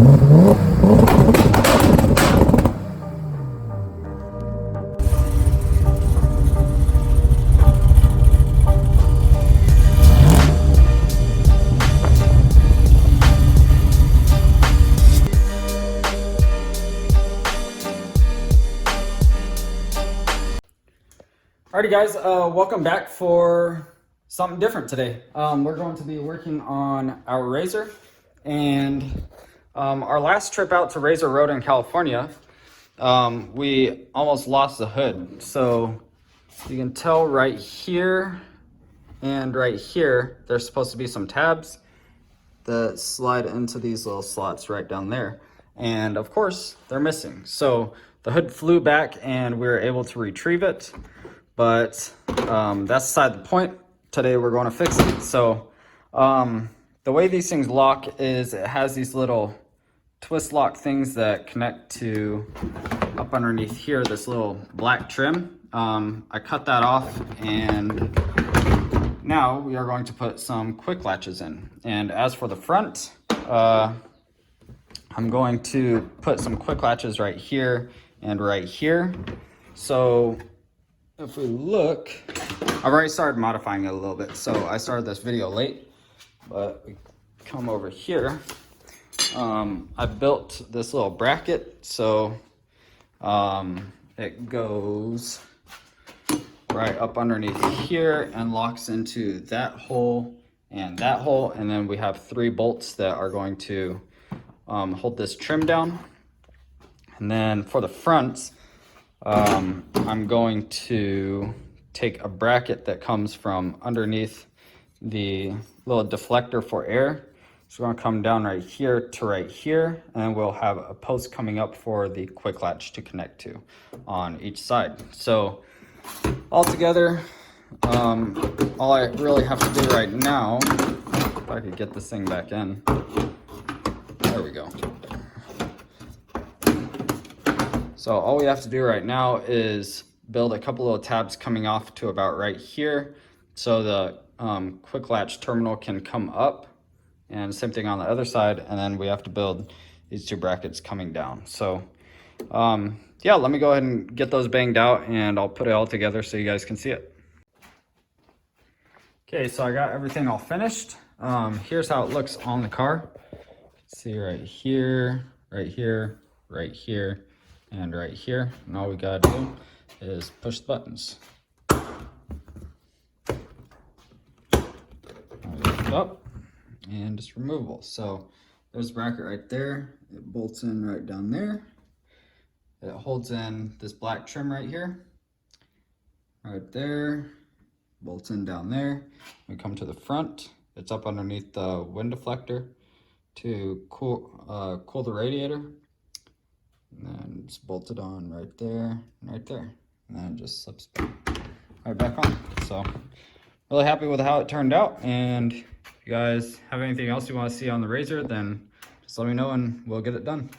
Alrighty guys, welcome back for something different today. We're going to be working on our RZR, and our last trip out to RZR Road in California, we almost lost the hood. So you can tell right here and right here, there's supposed to be some tabs that slide into these little slots right down there. And of course, they're missing. So the hood flew back and we were able to retrieve it. But that's beside the point. Today we're going to fix it. So the way these things lock is it has these little twist lock things that connect to up underneath here, this little black trim. I cut that off, and now we are going to put some quick latches in. And as for the front, I'm going to put some quick latches right here and right here. So if we look, I've already started modifying it a little bit. So I started this video late, but we come over here. I built this little bracket. So it goes right up underneath here and locks into that hole and that hole. And then we have 3 bolts that are going to hold this trim down. And then for the fronts, I'm going to take a bracket that comes from underneath the little deflector for air. So we're going to come down right here to right here, and we'll have a post coming up for the quick latch to connect to on each side. So all together, all I really have to do right now, if I could get this thing back in, there we go. So all we have to do right now is build a couple little tabs coming off to about right here, so the quick latch terminal can come up, and same thing on the other side. And then we have to build these 2 brackets coming down. So yeah, let me go ahead and get those banged out, and I'll put it all together so you guys can see it. Okay, so I got everything all finished. Here's how it looks on the car. See right here, right here, right here, and right here. And all we gotta do is push the buttons. Up and just removable. So there's a bracket right there. It bolts in right down there. It holds in this black trim right here, right there, bolts in down there. We come to the front. It's up underneath the wind deflector to cool the radiator. And then it's bolted on right there and right there. And then it just slips right back on. So really happy with how it turned out. And if you guys have anything else you want to see on the RZR, then just let me know and we'll get it done.